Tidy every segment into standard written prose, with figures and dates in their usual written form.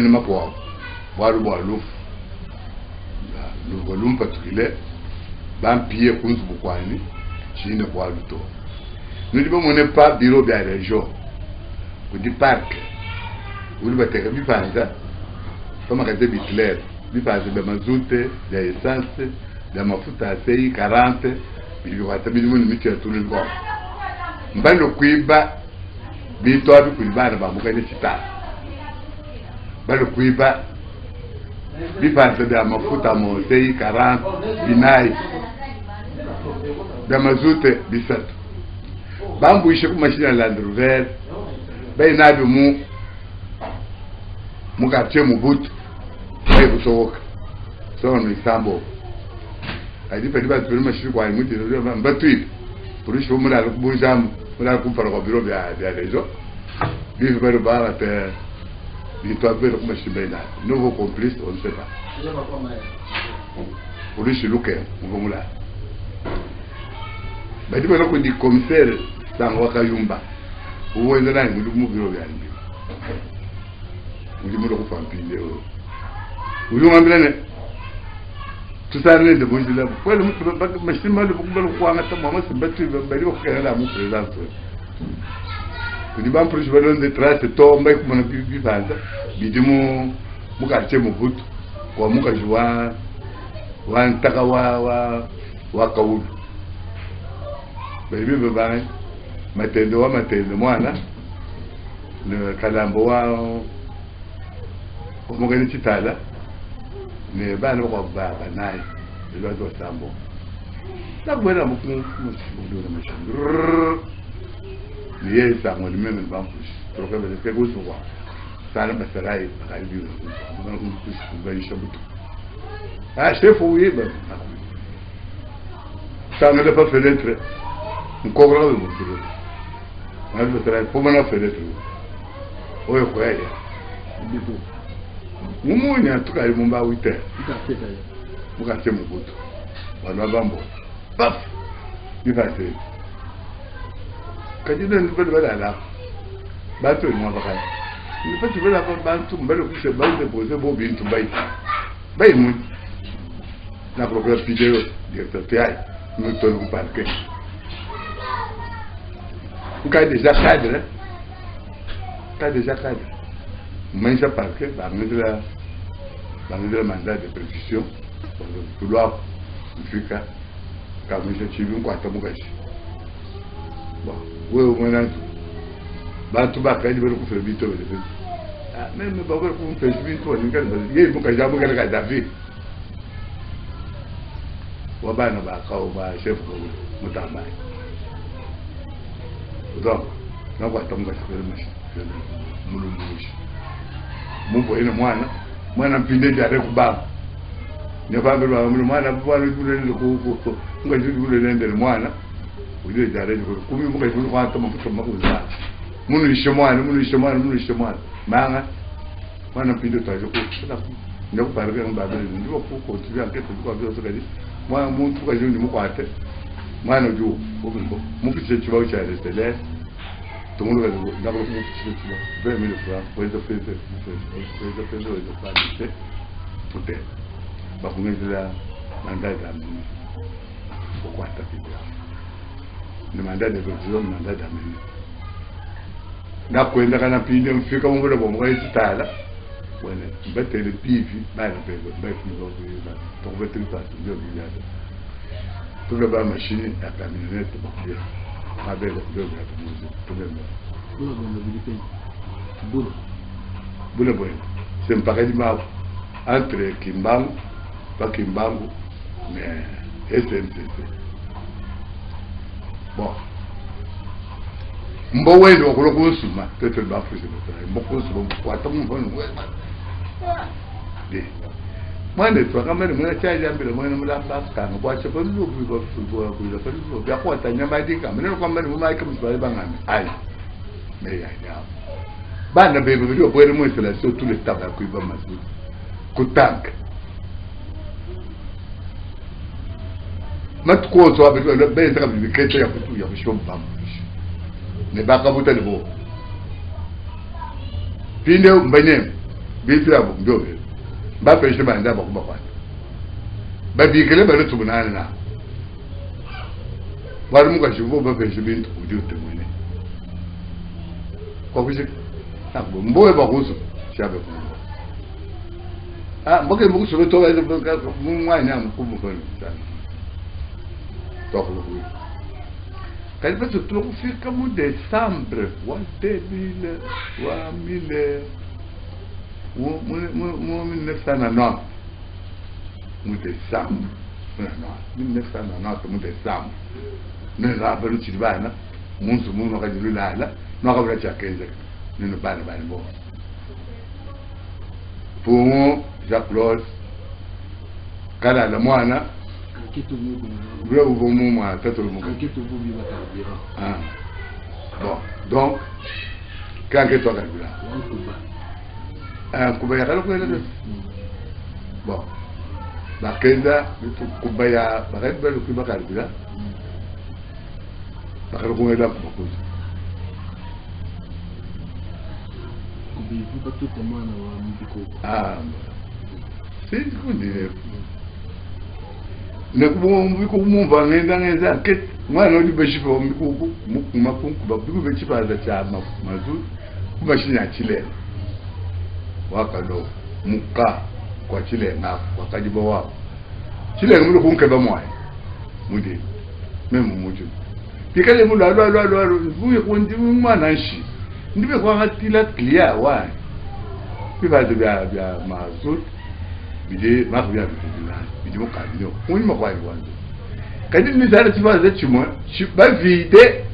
ni mapo walu walu le volume particulier ban pied kunzu bukwani chine kwa luto nous ne pas bureau de la région ou du parc ou le battre bi panza comme à des bitler bi panza de mazoute de essence de mafuta sei 40 bi wata bi mun mi tu le go mbalo kuiba bi to bi kuiba na ba mu kane chita balo kuiba bi panza de mafuta mo sei 40 binai de mazoute bi sat bambu ishe kuma shi na Land Rover bai na bi mu ka ce mu but bai ku soka so no isambo adi pedi ba tulu mashi kwa mu ti no ba tweet pour shi mu la ku bu jam mu la ku fara ko biro bia rejo bi ba ba te bi to ba ku mashi bai na nouveau complice on ne sait pas pour shi luke mu la badi ba ko di commissaire dans wakayumba uwe nda nani mu biro bya ndi ndi mu ko fampile o uyu ngambelane tusarne de bonjila kwele mu ba mashima lu bukubalo kwa ngata mama simbatu bali ko kera la mu president kudi ban proche balon de trace to mbay ko mona bi banda bidimu mu quartier mu but ko mu ka juwa wa ntaka wa kawulu bali bi ba matendo mwana ne kalambo wa omogeni chitala ne bana ko baba nayi lo do sambo tabwera muku mushibulu na mashandur ni yesa mo ni meme bampush troka bele ke gozo wa sala masarai bakalibi na ko kush ba yishabutu chef oui ba ça ne pas fenêtre encore là le bureau on va travailler pour mana fenêtre oyo ko ya bitu mumunya tukali mumba wite mukate mubuto wana bambo paf bifate kadina ndibele bala bato ni mabaka ni pati bala bantu mbele kushe bande boze bo bintu bai mu na propria video directeur TI nous tenons parquet tu as déjà cadre, mais ça parce que dans le mandat de précision, tu dois faire comme je suis venu quoi comme ça. Bon, oui au moins là, tu vas quand il veut qu'on fasse vite. Ah même pas qu'on fasse vite, on ne peut pas. Il faut que j'aille me faire David. Wabana ba kawo ba chef ko mutamba. Donc, na kwa tonga chakele mulumushi mumbo ina mwana mpinde jare kubaba ne fambe ba mwana bwana dule ko nga dule nende mwana uje jare ko kumi muka dule kwa tama futo makuza munu ishomwana manga mwana mpinde tajo ko ne ko parga ngaba ndio ko tibi anke ko byo so kadi mwana muntu ka joni mukwate mwana jo ko mukise chibawo cha restele tout le monde va d'abord vous 20 000 francs pour les faire peut-être bah vous mettez là mandat d'amener pourquoi taper le mandat de président mandat d'amener na kwenda kana pinde mfika mumbo bo mwe tsitala wena bete le pivi ba na pego ba fizo ba to bete le passe de biada tout le ba machine à camionnette ba avec le tout le monde boule c'est un pareil entre Kimbangu pas Kimbangu mais SNCC bon mbo wendo ko ko suma peut-être ba fusi mbo ko suma kwa tamu bon de mwana tu kama ni mwana chaja mbele mwana mlamba kana kwa sababu ndio kwa kwa bya kwa tanyama dika mwana kwamba ni mama yake msibali bangami ai mais ya bana bebe ndio kwa ile installation tout le temps kwa iba mazu kutank matko zo abe le ben saka bi kete ya kutu ya bishomba ne baka buta le bo pinde mbanye bitu ya bumdobe ba pe shi ba nda ba kuma kwa ba bi kele ba lutu na na war mu ka shi bo ba pe shi bin tu ju te mu ne ko ku shi ta bo mbo ba ku su sha ba ku mbo ke mu su to ba mu mwa nya mu ku mu ko ta to ko ku quand il se trouve comme décembre, ou débile, ou 1990, ou décembre, 1990, ou décembre, nous avons eu le bain, nous avons eu le bain, nous avons eu le bain, nous avons eu le bain. Pour moi, j'applaudis, quand la moine, vous avez moment à tête le moment. Bon, donc, quand est-ce que tu as dit? Bon, la Kenda, Kubaya, Red Bell, Kubakarabila, la Karakumela, ah, c'est ce qu'on dit. Ne ko mu va ngenda ngeza ket mwana odi beshipo mikuku makunku babiku bechipa za chama mazu kumashini achile wakalo muka kwa chile na wakajiba wao chile ngulu kunkeba mwaye mudi memu muju tikale mu la buye kundi mwana nshi ndibe kwa ngatila clear wa biba bya mazu bide makuya bidina bide mo kabino oni makwa iwanzo kadi misala tibaza chimwa ba vide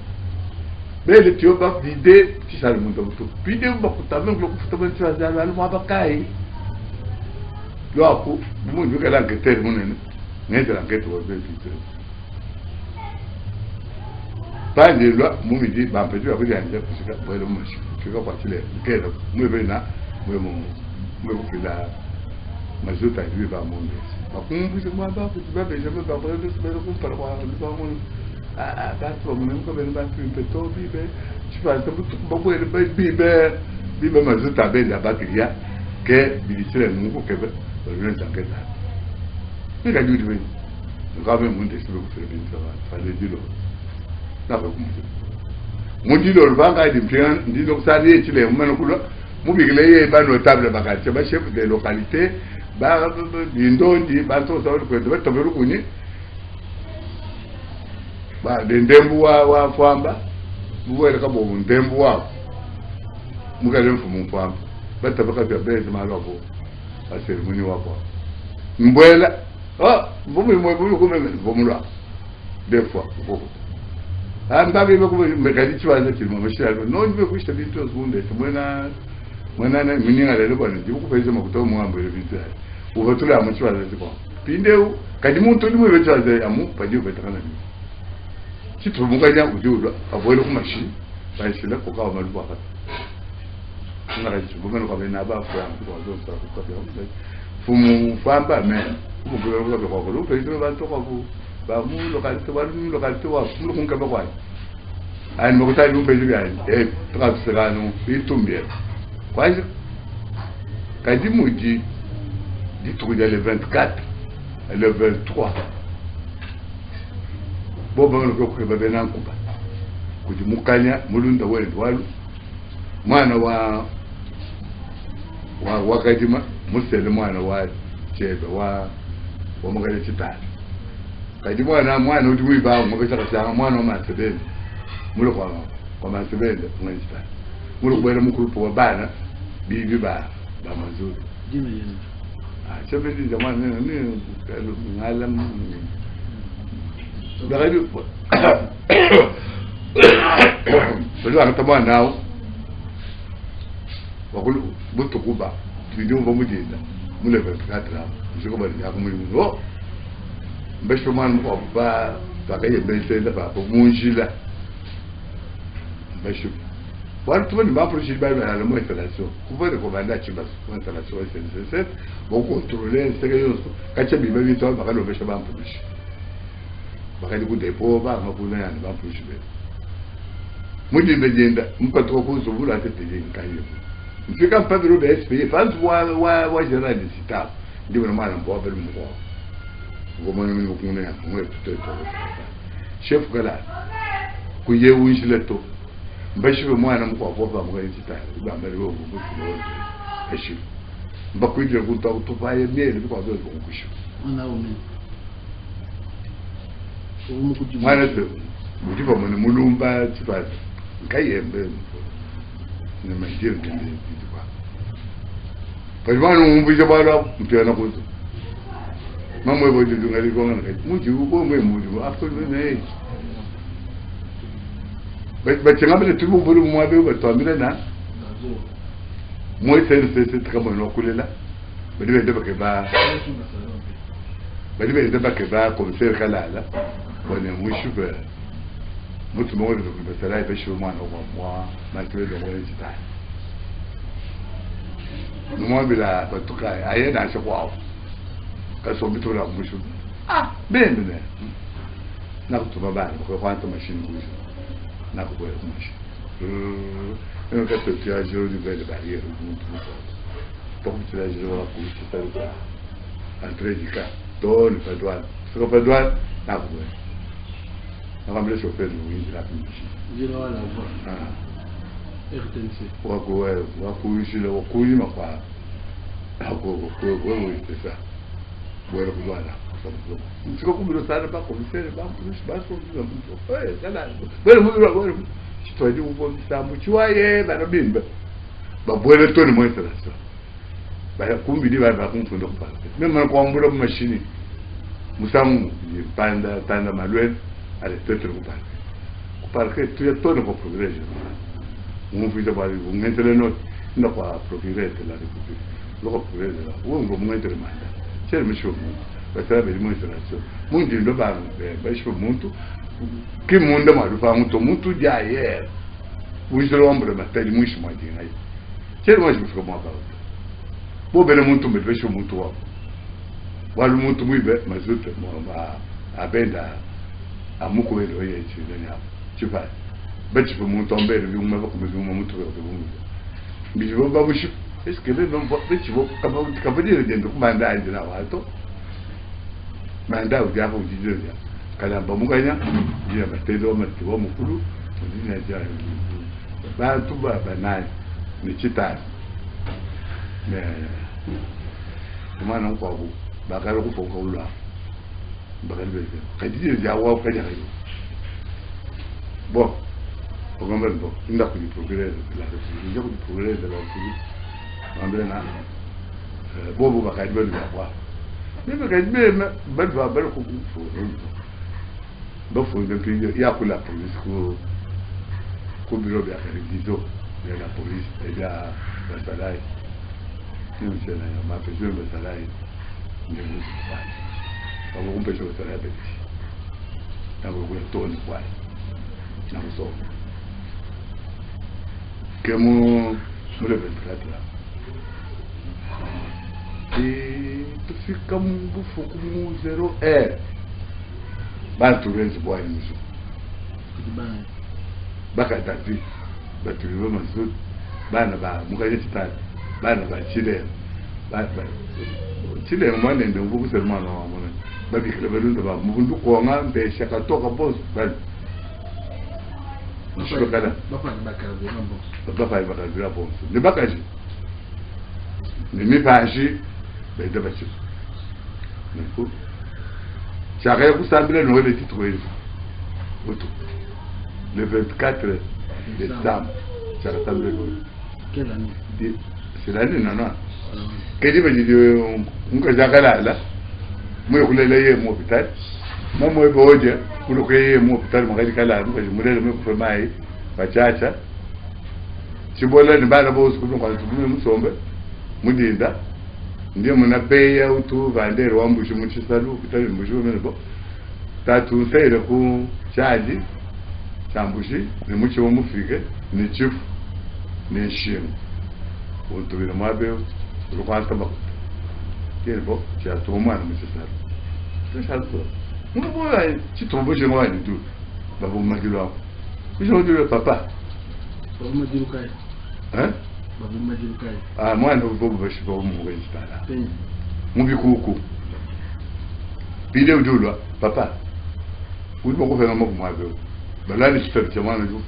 bele tio ba vide tisala muntu to bide ba kutame ngo kufutama tibaza alu mabakai loko mundu kala ngetere munene ngeza ngeto wa bele bande lo mumidi ba mpedu ya kujya nje kusika bwele mushi kika kwa chile kero mwebe na mwebe kila mazuta lui va monter. Par contre, je m'en bats, je me bats, je me compare à l'homme. Ah, d'accord, même comme elle m'a fait un peu tôt, tu vas beaucoup de bébé, mazuta belle la batterie, que il est nouveau que le reste en quête. Mais la nuit, le grand monde est sur le fait de ça, fallait dire. D'accord, mon dit le vanga est bien, dit donc ça, tu l'es, Moubiglé est notable, chef de localité. Indondi bato sauri kwenda batabero kunye ba ndembu wa famba buwera kabo ndembu wa mugale mfumu famba batabaka bya beze malabo aseri muni wako mbwela bumi kume bomula des fois boko ndabe bako mekali chiwaza kilimo mashalo no ndibe kushita bintu zunde mwana na mininga lelo bwana ndikupeza makuto mwambo lebintu uvatula amuchiwaza ziko pindeu kadi muntu ndimwe vechaza amu padi uvetakana ni chitu munganya kujulwa avoile kumashi baishila kukawa malubu akati ngara chibumeno kwa bena bafu ya mtu kwa zonsa kwa kwa fumu famba men kumugulwa kwa kwa lupe ndimo bantu kwa ba mu lokalite wa fumu kunkaba kwa ani mokutali umbe byani trafiserano itumbye kwaje kadi muji dit le 24 et le 23 boba ngo ko bebe nankuba kuti mukanya mulunda wenu walu mwana wa kadima musele mwana wa chebe wa mugale chitani kadi mwana uti wiba mugachaka changa mwana wa masebele mulo kwa masebele ngachitani mulo kwera mukuru wa bana bibi ba mazuri chebe jamani ni ngalam bagadi bado akatama nao wakulu butukuba video bamujenda mule 24 njiko bali yakumuli ngo mbesho man ko ba bagaye mbese da ba munjila mbesho watu wani ba projet ba na la installation couvrir commander chibas installation SNCC bon contrôler sérieux kacha biba bito ba kalo mbesho ba projet bakali ku depot ba ngakuna yana ba projet mudi mbejenda mpatro ko zubula tete nkayo mfika mpabiro be SP fans wa general de sita ndio na mwana mbo abelu mko ngomano mimi kunena mwe tuteto chef gala ku yewu leto mbashi be mwana mko apopa mwe sita ba mbele wo ngo kulo eshi mbakwidire kunta kutupaye miele biko zo kunkusho mwana umi mwana te mutipa mwana mulumba tipa nkayembe ne majiro kende bitwa pajwana umbuja bala mpiana kuzo mamwe boje dungali konga muji uko mwe muji after ne bachengamele tubu bulu mwabe batwambira na moi c'est kama nokulela bali bende bakeba bali bende bakeba komiseri kalala bone mushuba mutu mo de komiseri ay besho mwana mwa matwe de ngwe tita no bila batuka ayena ashakwa kaso bitura mushu bende ne na kutuba bana ko kwanta machine kujo na ko machine eu que tu as juro de velho barreiro muito como tu as juro a custa tá lá entre de cá todo perdoar só perdoar na rua na vamos deixar o Pedro ir lá com juro lá ah RTNC o cujo o cujo mas pá o isso tá bueno por lá se eu comer sábado para comer vamos por espaço muito tá lá bueno twaje ubongisambu chiwaye barabimba babwele toni mweselasa baya kumbidi baba kumfunda kupala mema kwambula mu machine musamu panda tanda malwen ale tetre kupala ke tu ya toni ko progrès mu vita bali ngentele no ndo kwa progrès la république lo ko progrès la wo ngo mu ngentele manda chere misho basaba beli mweselasa mundi ndo ba basho muntu que mundo malufa muito de ayer o islombre batalha muito mais de aí ser mais do que uma bala bo bele muito me vejo muito wa walu muito muito bem mas eu tenho a benda a muco ele hoje é chilena tipo bete por muito ambele vi uma como vi uma muito do mundo me vou babushi est-ce que não vou bete vou acabou de dentro com mandar de lá alto mandar o diabo de Deus kalamba muganya dia batendo matiwa mukuru ndina ja bantu baba naye ni chitani ne mwana nkwabu bakala kufonka ulwa bakala bebe kadije jawa kaja kayo bon ogamba ndo inda ku progrès la république ku progrès de la république ambele na bobo bakala bebe kwa mimi kadime badwa bale ku donc il y a pour la police au bureau de la révision de la police et de la salaire nous c'est là ma personne de salaire de nous pas on peut jouer salaire petit dans le tourne quoi dans le son que mon le 24 là et tu fais comme bouffon comme 0 r bantu benzi bwa inzu baka tati batu bibo mazu bana ba mukaje titani bana ba chile ba chile mwana ndo mbuku selmana wa mwana babi kile belundu ba mubundu ko nga mbe shaka toka boss ban nshiko kala bapa baka vira boss ne bakaji ne mi paji be de bachi ne ko chakaya kusambila no le titre auto le 24 décembre chakasambila quelle année c'est l'année non kedi bajidi unka jakalala moyo kulela ye mu hôpital mamo boje kulo keye mu hôpital magari kala ngo jimulele mu kufamai bachacha chibola ni bala bosu kuno tukume musombe mudinda ndiye munapeya utu vandero wambushe muchisalu kutali mbushe menebo tatu sere ku chaji chambushi ni muchi wo mufike ni chifu ni shimu utu bile mabe rukwanta ba kelbo cha toma na muchisalu tshalo mubo ya chitombo je ngwani tu babu magilo kujo ndio papa babu magilo kai Ah, moi, je ne sais pas où mourir. Mon vieux coucou. Puis, il est où, papa? Où est-ce qu'on fait un mot pour moi? Là, je suis fait, moi, je vais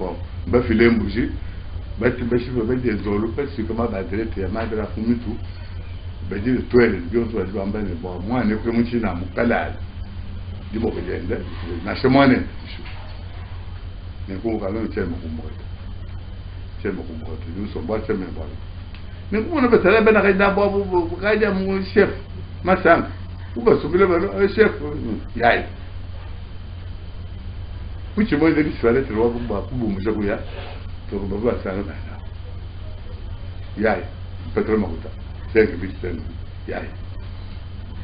faire filer un bougie. Je vais faire des zolos, parce que comment va être il y a mal de la fumée tout. Je vais dire, toi, les gens sont en train de boire. Moi, je ne sais pas si calade. Je vais dire, je ne sais pas si mais comment on va le faire, c'est mon combat. Nous sommes pas très bien. Mais comment on va faire ben arrêter d'abord pour regarder mon chef, ma femme. Où va se le chef yaï. Oui, tu m'as dit que tu allais te voir pour me jouer. Tu vas voir ça là. Yaï, peut-être ma route. C'est que vite yaï.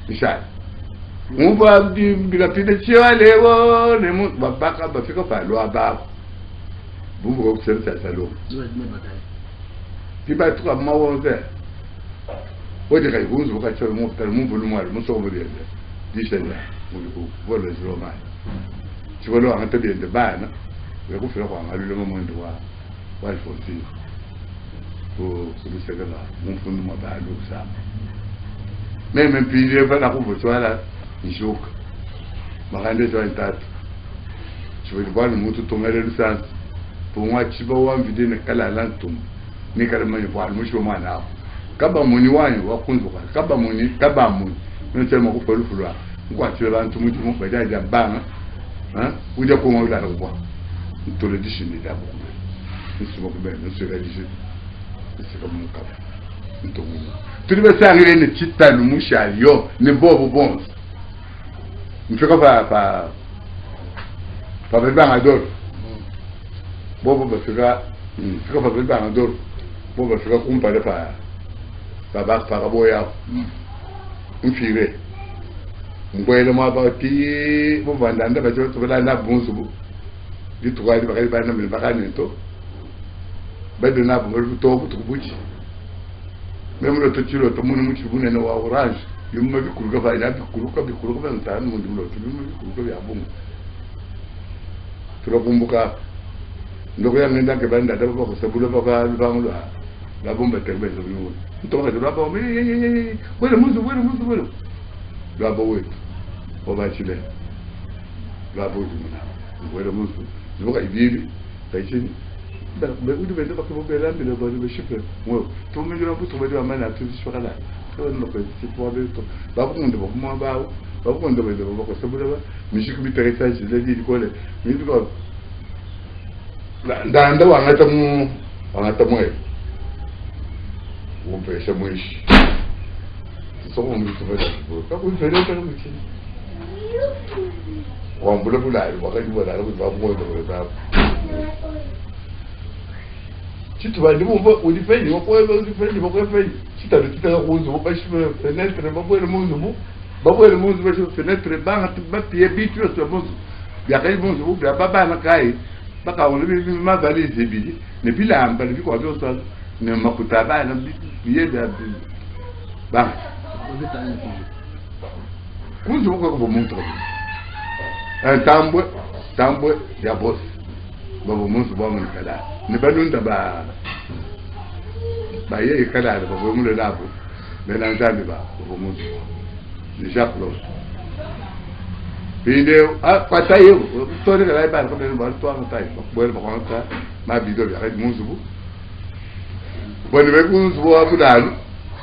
Michel. On va dire la petite de aller voir les mots baka ba fika pa lo aba. Vous vous observez ça salaud. Tu vas être comme moi on fait. Vous dites vous vous avez mon tellement volume mon so vous dire. Dis-le. Vous voilà le roman. Tu vois là en tête de bain. Vous faire quoi le moment de voir. Voilà faut dire. Pour ce que là, mon fond de ma ba ça. Même puis il va la roue tu vois là. Jouk, je vais sur une tête. Je vais voir le mot tout tomber le sens. Pour moi, tu vas voir vider le calalantum. Ni carrément voir le mouche au mana. Kaba moni wani wa kunzu kwa. Kaba moni. Nous sommes au feu froid. Quoi tu vas tout mouche mon père déjà bang. Hein? Où il y a comment il a le roi. Nous te le disons d'abord. Nous sommes bien, nous sommes rédigés. C'est comme mon cap. Nous te voulons. Tu devais s'arrêter le titan le mouche à Lyon. Ne bon. Je fais comme pas faire un dor. Bon, parce que là, je fais comme faire un dor. Bon, parce que on parle pas. Par aboya. On firait. On voyait le mois parti. Bon, pendant que tu vas là, bon, c'est bon. Du tout, il va y avoir un baranito. Ben de n'a pas le tout pour bouger. Même le tout, le tout, mon mouche, vous n'êtes pas orange. Je me dis que je vais aller kuruka ntana mu ndimo tu me kuruka ya bongo tu rokumbuka ndoko ya ngenda ke banda da ba ko sabula ba ka lubangu la bomba terbe zo no ntonga do ba me wele muzu la ba wetu o ba chile la ba wetu na wele muzu zo ka ibibi taishini da be udu be ba ko be lambe le ba be shipe mo to me jira bu to be ba mana tu shokala non pas si pour aller tout bah vous ne devez pas bah vous ne devez pas ça vous là mais je suis très sage je l'ai dit quoi mais du coup dans dans on a tamu on peut se mouiller c'est ça on dit ça pas vous faites pas le métier on peut le vouloir on va dire voilà on va voir si tu vas dire on dit fait on peut faire si tu as le titre rose on va faire fenêtre on va voir le monde va faire fenêtre va pied bitu sur bon il y a quelque chose vous il y a pas na kai baka on le ma valise bi ne puis là on va lui quoi ça ne makuta ba na biye da ba kunzo ko ko montre un tambo ya boss babo monzo ba mon kala ne balunda ba ye kala ba bo mo le labo le lanzambi ba bo monzo déjà close video kwa tayo to ne la ba ko ne ba to an tay bo le ba ko ta ma video ya rek monzo bu bo ne be kunzo bo abudalu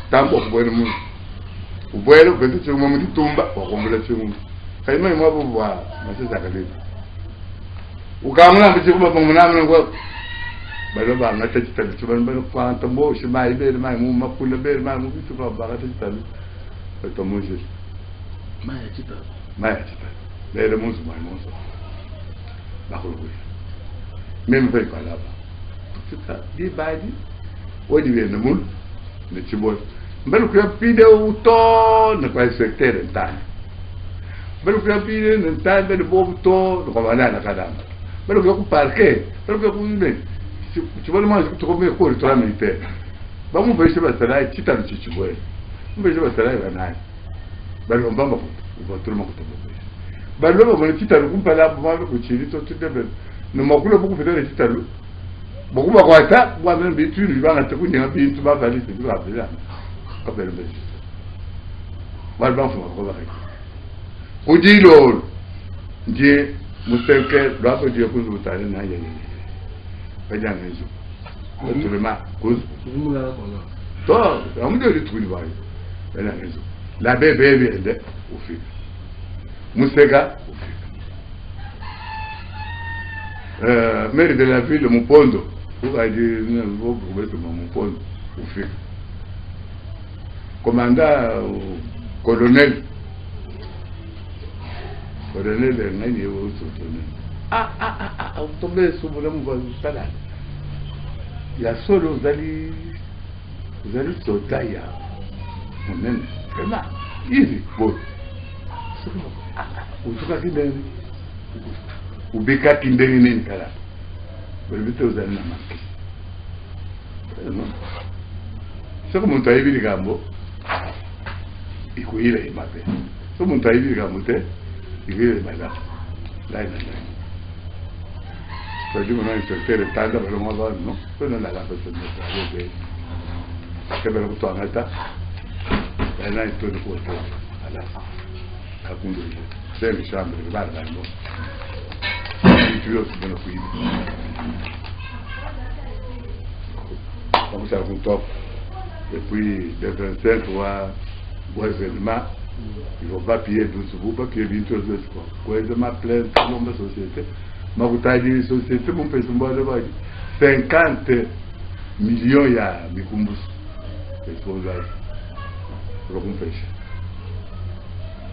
tambo bo ne monzo o boelo vedo c'è un momento di tomba o come la c'è un kai mai ma bo wa ma se sa kale o ka mun na bi ko ba mun na mun ko ba do ba na ta ci tan ci ban ba ko an tambo shi mai be mai mu ma ku le be mai mu bi ba ba ta ci tan ko to mo je mai ci tan le mo zo mai mo zo ba ko lo même fait quoi là-bas tout ça di ba di o di be na mul ne ci bo mbelu ko video to na kwa secteur ntana mbelu ko video ntana be bo to ko bana na kada mbelu ko parquet mbelu ko mbe ci vole ma to ko me ko to la militaire ba mu be se ba sala ci tan ci boy mu be se ba sala ba na ba lo mbamba ko ba to ma ko to ba lo mo ci tan ko pala ba ma ko ci to de be no ma ko lo ko fete ci tan beaucoup de quoi moi-même, tu vas te coucher un peu, tu vas aller, tu vas appeler là. Comme elle me dit. Moi, je vais faire un peu. Dit l'autre, Dieu, Mousselke, doit te dire que vous allez n'a rien. Pas bien, mais tout le monde, cause. Toi, on me dit le truc, la bébé, elle est au fil. Moussega, au fil. Maire de la ville de Mupondo, vous avez dit, vous pouvez tomber Mupondo, au fil. Commandant, colonel, il est au Ah, vous tombez sur mon salade. Il y a solo, vous allez sauter, on aime vraiment, easy, bon. Usuka kideni ubika kindeni nini kala bebite uzali na maki soko muntu ayibiri gambo ikuile imabe soko muntu ayibiri gambo te ikuile imabe lai Perdiamo noi instructori tanta per un modo no, poi non è la persona che per la tua e noi tutto questo alla appunto se mi sembra che guarda no io sono qui comme ça on top et puis de 27 ou événement il va pas payer 12 vous pas payer 22 quoi quoi de ma plainte dans la société ma kutaji société mon pèse moi de 50 millions ya mikumbus exposage pour qu'on pêche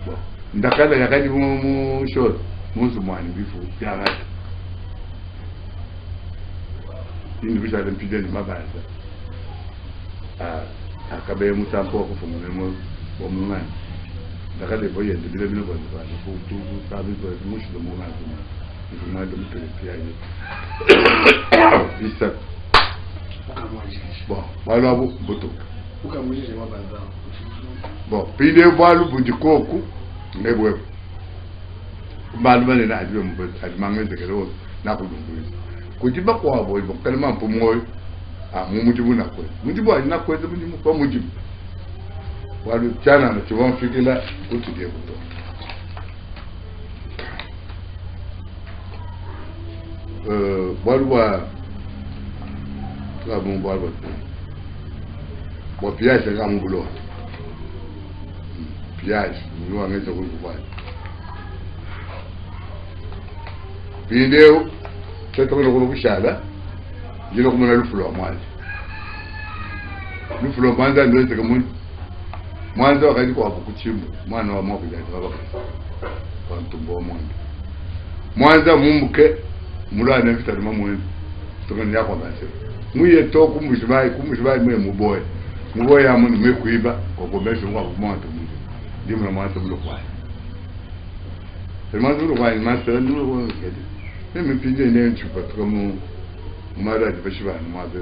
bon ndakala yakadi mu short muzumani bifu yarata ini bisha lempideni mabaza akabe mutampo ko fumune mo bomungani ndakale boyende bile bino bonzo bana fu tu sabi ko mushi do mungani mungani do mutele piaje bisa bon wala bu butu ukamujije mabaza bon pide balu bujikoku nebwe balu bane na ajwe mbe ajmange zekero na kudungu kujiba kwa boy bon kalma mpo moy mumujibu na kwe mujibu na kwe de mujibu kwa mujibu walu chana na chibon fikila kutuje kuto balwa bon balwa bo piage ga mbulo piage ni wa ngeza kufa video c'est le gros bichala je le comme le flot moi le flot banda ndio c'est comme moi ndio akadi kwa kuchimba mwana wa mwa kuja kwa ntumbo mwanza mumbuke mulana vitali mamwe tokani yako base muye to kumushbai mwe muboye amuntu mekuiba kokomesha ngwa kumonto mungu ndimwe mwanza mulo kwa mwanza mulo kwa master ndio kwa ngedi mimi pije ne nchupa kama mara dibashibana mwabe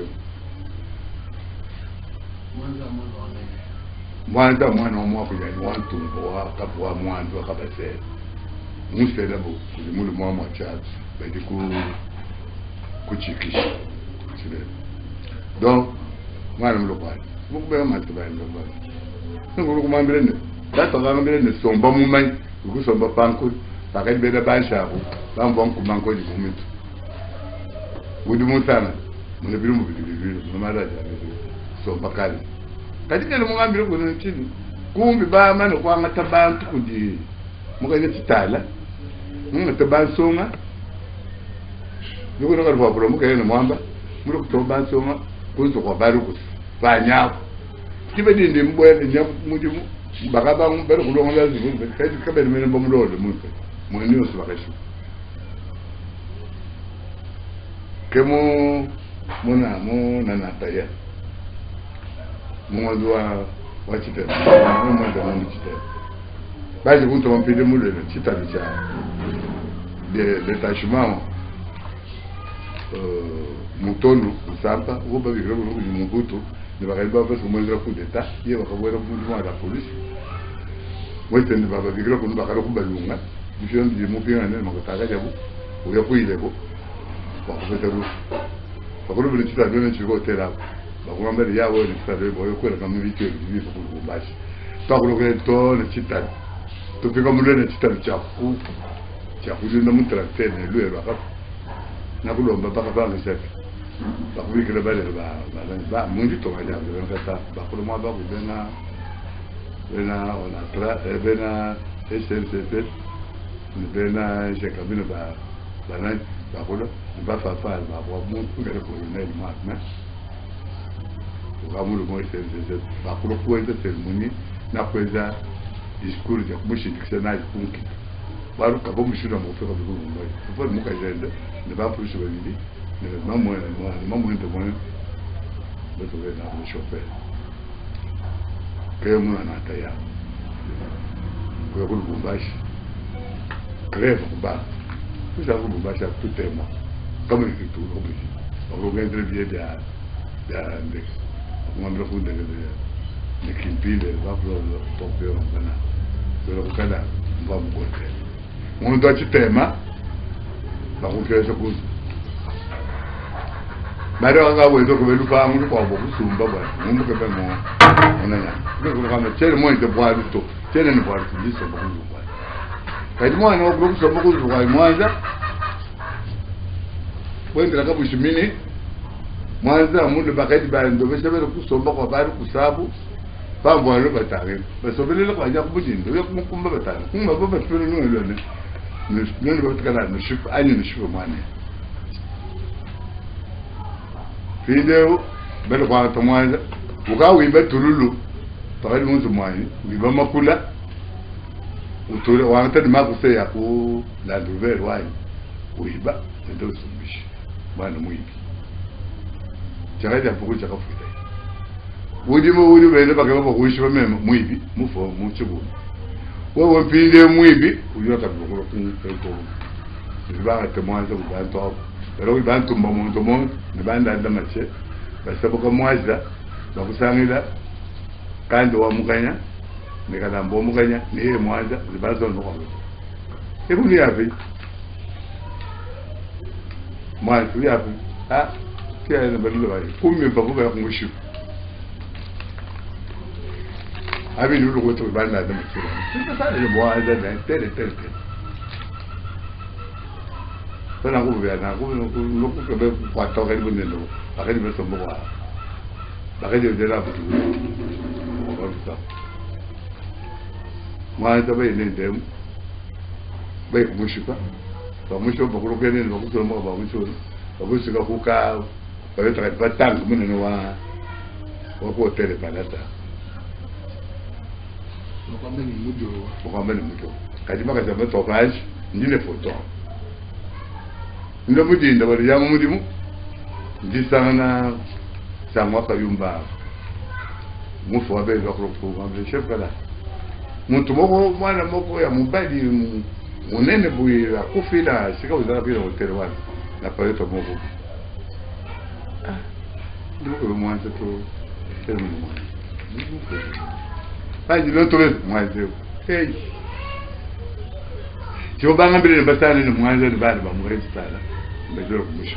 mwanza mwana wa mwako yani wantu wa kapwa mwanzo akabase musela bo kulimulu mwa chat badi kuchikisha sile donc mwana mlokwana mukubeka matibani ngobana ngulu kumambele ne data ngambele ne somba mumai ukusomba panko bakati bela banshabo bamva nkumanko dikumitu budi mutana mune bilu mu mara somba kali katika le mungambile kuna chini kumbi ba mane kwa ngatabantu kudi mukanye titala ngatabansonga yuko ngalo kwa mukanye mwamba muri kutobansonga kuzo kwa barukus banyako kibe dinde mbwele nya mudimu bakaba ngubele kulonga lazimu kazi kabele mene bomlolo muntu mwene yosu bakashu kemo mona nataya mwanzo wa chitema mwanzo wa chitema basi kunto mpide mule chitali cha de détachement mutondo usampa uba bigero no mubuto ne bakaliba basi mwanzo ku d'etat ye bakabwera kumudimo la police wete ne baba bigero ko bakalo kubalunga bisho ndi mupinga ne makotaka jabu uya kuilebo kwa kupeta bakuru bili chita bene chiko tela bakuru mbele yawo ni chita bebo yo kwela kama vitu hivi bakuru bashi bakuru kile to ni chita tufika mulene chita chafu ndio mtu tena lwelo akapa na kulomba baka banga chati bakubikira bale ba mundi to kanya ngata bakuru mwa baku bena on a bena SNCP bena jekamino ba nani bakolo ba fafa ba mu ngere colonel ma ukamulu mo SNCP bakolo kuweza ceremony na kuweza discours ya kumshindikisha naye kunki baru kabo mshura mo feka bigo mo kwa mo kajenda ne ba pushi babili ne mamu ndo mo bato na mo shofe kaya mo na taya kwa Lubumbashi grève kuba kusa Lubumbashi tout est moi comme il tout obligé on reviendrait bien de index on va fondre de kimpile va pour topper on bana pero kada va mo côté on doit te tema la route se cause maro nga wezo ko belu fa mu ko bo kusumba bwa mu ko be mo onanya ko ko ma tere mo de bwa luto tere ni bwa luto ni so bo bwa kadi mo ana ko so bo bwa mwanza wendera ka bushimini mwanza mu de bakadi ba ndo be sebele kusomba ko ba kusabu ba mbwa lo batare ba sobele ko aja ku bujindo yo kumba batare kumba bo batore no lo ne ne ba tukala no shifu ani no shifu mane video bele kwa tomwaza ukawi betululu pakali muntu mwani biba makula utule wanta de makuse ya ku la nouvelle wani uiba ndo sumbishi bwana muibi charaja puku chaka fuita wudi bele bakaba kuishi ba mema muibi mufo muchibu wewe mpinde muibi uyota bukuru kunko biba tomwaza kubantu pero ibantu mbamuntu mo nibanda ndamache basabuka mwaza bakusangila kandi wa mukanya nikala mbo mukanya niye mwaza zibazo ndo ekuni yapi mwazi yapi kia na balilo bali kumi mpabuka kungushi abi nulu goto banda ndamache sasa sasa mwaza na tele sana kubya na kulo kube kwa toka ni bunendo akadi beso mwa akadi de la butu mwa ta be ne dem be kumushuka ba musho ba kulo kene ba kuso mwa ba musho ba kuso ka kuka ba ta ba tang munene wa ko tele balata Mohamed Mujo kadi maka za tokage ndine photo ndo mudinda bali ya mudimu ndisana samwa kayumba mufu abe bakro programme chef kala muntu moko mwana moko ya mubadi munene buira kufila sika uzara bila hotel wana na pale to moko ndo mwanzo to tena mwanzo haji ndo to mwanzo hey Tio banga mbele basana ni mwanzo ni bali ba mwezi tala mbele kumusha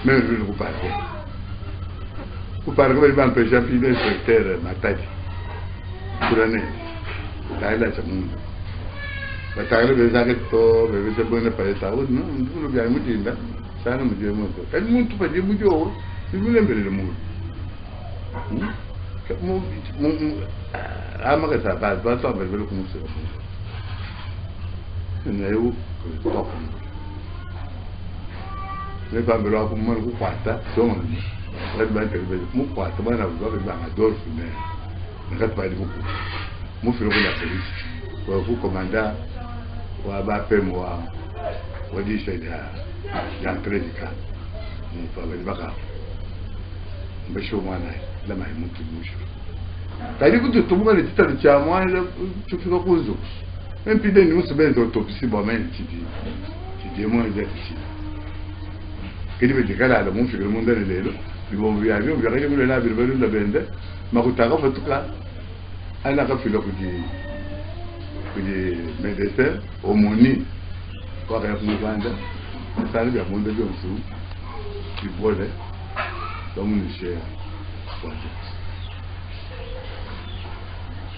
mimi ndio kupara kwa bali pesa pide secteur matadi kurane kaila cha mungu batagale bezake to bebe se bone pale tawo no ndio bya mutinda sana mujye moto kali muntu paje mujyo simule mbele mungu ama que ça passe pas ça veut comme ça c'est eu top mais pas me comme moi ku kwata donc la ba te be mu kwata bana ba ba adolf mais ne pas du beaucoup mu filo la police kwa ku commandant wa ba pe moi wa di c'est ya tredica mu fa be baka mbe show mwana la mai mutu musho tadi kutu tumuka le tita cha mwana chufika kuzo mpide ni musubenzo topisi ba men tidi mo nje tidi kidi be dikala ala mu fikir mun dale lelo bibo biya biyo biya ngule la biyo la bende makutaka fatuka ana ka filo kudi médecin omoni kwa ya kumubanda ça lui a monté bien sous il volait comme une chair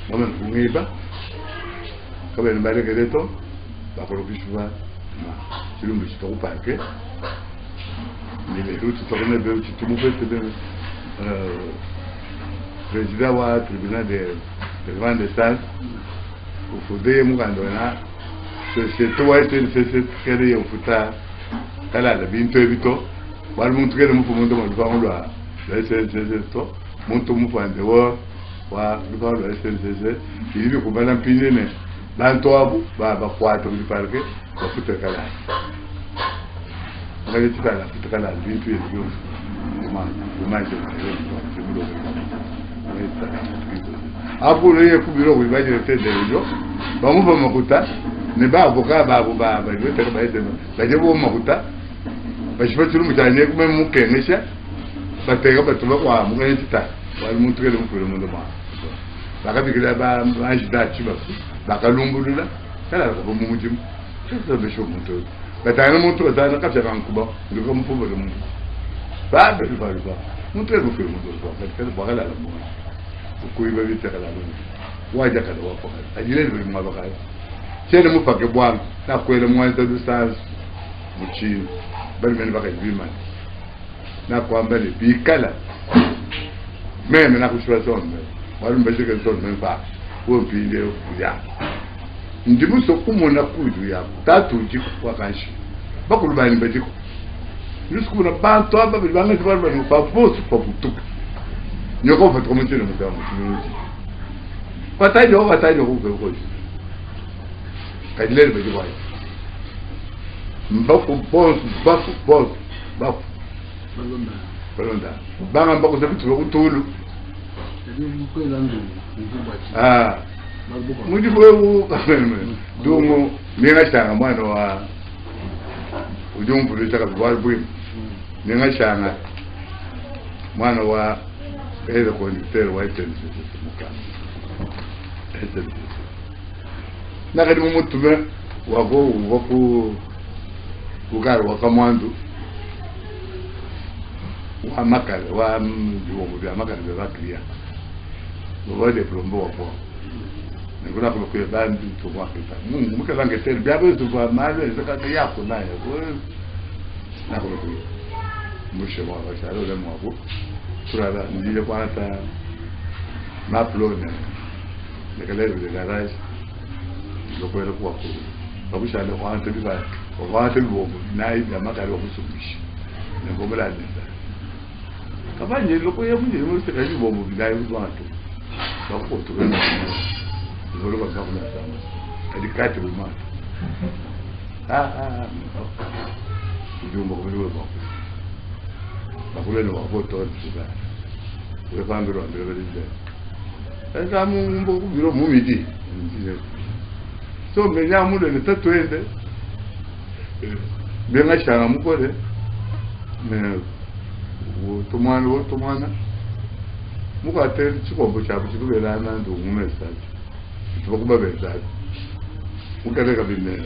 moi-même vous m'y pas comme elle m'a dit que les temps bah pour le plus souvent je le me suis trop parqué mais les routes sont bien bien tu me fais président wa tribunal de grande instance au faudrait mukandona c'est toi c'est créé au futa kala la binto ebito wal muntu kele mu fumo ndo mu famulwa c'est to muntu mu fande wo wa lupa lo c'est il ko bana pinne ne banto abu ba kwata mu parke ko futa kala ngai tikala futa kala binto ebito ma je mu apo le kubiro ko baje tete leo bamu ba makuta ne ba avocat ba yo te ba ese ba je bo makuta ba je fatulu mutane kuma mu kenesha ba te ga ba to ba mu ga tita wal mu tukele mu ko mu ndo ba ka bigila ba ajida chiba ba ka lumbulula kala ko mu mujim tete be sho mu to ba ta na mu to ta na ka pya kan kuba ndo ko mu po mu ba be ba mu to ko mu ndo ba ka la mu ko iba bi takala mu waja kada wa fa ajile be mu ba ka c'est le mot que boire la quoi moins de stage muchi bel men ba ka bima na kwa mbele bi kala même na ko situation wala mbaje ke son même pas wo bi le ya ndimu so kumo na kudu ya tatu ji kwa kanshi ba ku ba ni mbaje ko jusqu'au na ba to ba bi ba ngati ba no pa post pa putuk nyoko fa ko mutse no mutamu pataje ko ko kadilele be jiwa mbako boss balonda banga mbako sabitu kutulu muji bwewu dungu ninga shanga mwana wa ujumbu litaka bwali bwi ninga shanga mwana wa eza conducteur wa etense mukana etense nakati mumutume wako ukari wakamwandu wa makale wa ndiwo bya makale bya clear bo de plombo wapo ngona ko ko bandi to wa kita mungu mukala ngetel bya bezo ba malo ezaka yako naye ko na ko ko mushe mwa ba chalo le mwa surala ndile kwata maplone nekale de garage lo kwela kwa ko babusha le kwata biba kwata lo nayi bya makale wa kusubishi ngomela nda kabanye lo ko yamunye mo se kaji bombo bilayi uzwanto bako to bena ngolo ba ka kuna sama kadi kati buma ujumbo ko biwe bako bakule no bako to tsiba we pambiro ambiro bide esa mu mbo biro mu midi so me nyamu le tatwende benga shanga mukore me tomwana mukatel chikombo chabo chikubelana ndo umesati chibokuba bezati mukaleka bine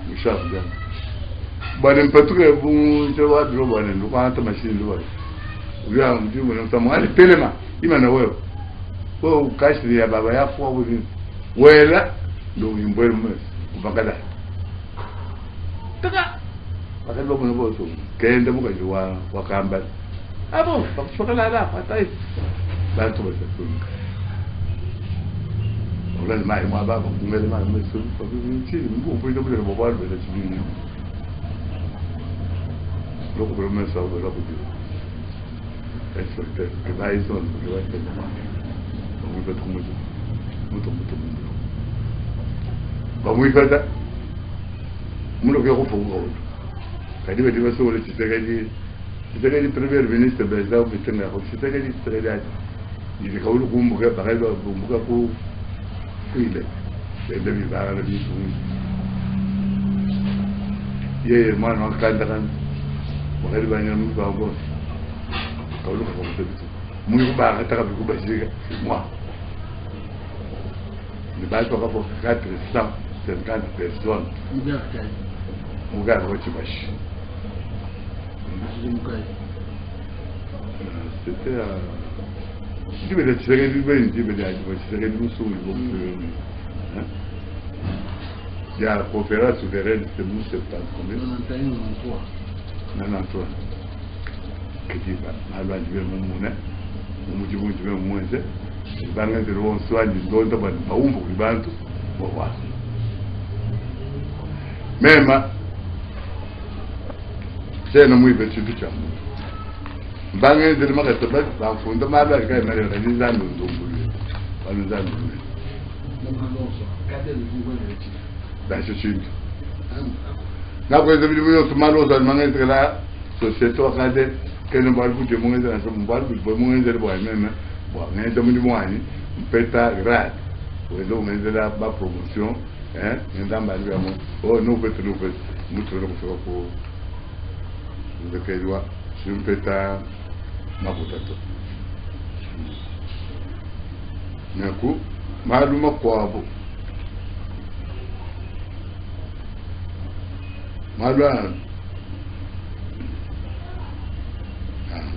mushafu jana bane mpatuke bu chewa dro bane ndo kwanta machine ndo uya mdimu na mtamwali telema ima na wewe ukashiri ya baba yako wa wela ndo umbwele mmes ubakala taka bakalo mwe boso kende mukajiwa wakamba abo bakishokala la patai bantu basefunga wala mai mwa baba kumele mai mwesu kwa nchi mbu ndo bule bobal bele chini loko bele mesa wa la budi expected que vai son que vai ter vamos ver como muito vamos ver mundo que eu vou kadi be diba so le tsegadi premier ministre beza o bitena ko tsegadi il ka ulu kumbuka bakalo kumbuka ku ile le bi ba la bi ye mwana kanda kan bakalo ba nyam ba go ka ulu ko mtebitu mu ba ka ta bi ku ba jiga moi le ba ko ko 450 personnes muga ko chibashi C'était à... Je vais tirer du bain, je vais tirer du sous. Il y a la conférence souveraine, c'est nous septembre. Combien? 93. Que tu vas, alors je vais mon banga de l'on soit du don de Baumbo, du Bantu, pour voir. Même, c'est un mouille de Chibucha. Banga de Margaret, l'enfant de ma belle, quand elle a des amis d'Omboulé. Pas nous amis. Dans ce sud. Après, je vais vous dire, Malo, ça m'a été là, société, regardez, que nous parlons de mon dans son bal, pour mon de bois même. Bon, mais de mon moyen, peut être grade. Pour les hommes de la promotion, hein, dans ma vie, oh, nous faites, nous faisons pour le Kédoua, je me fais à ma potato. Mais coup, Maluma Kwabo. Malua,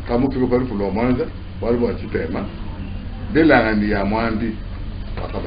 kamu kiko pour le monde, voilà, tu t'aimes. De la randi à moi, dit, papa,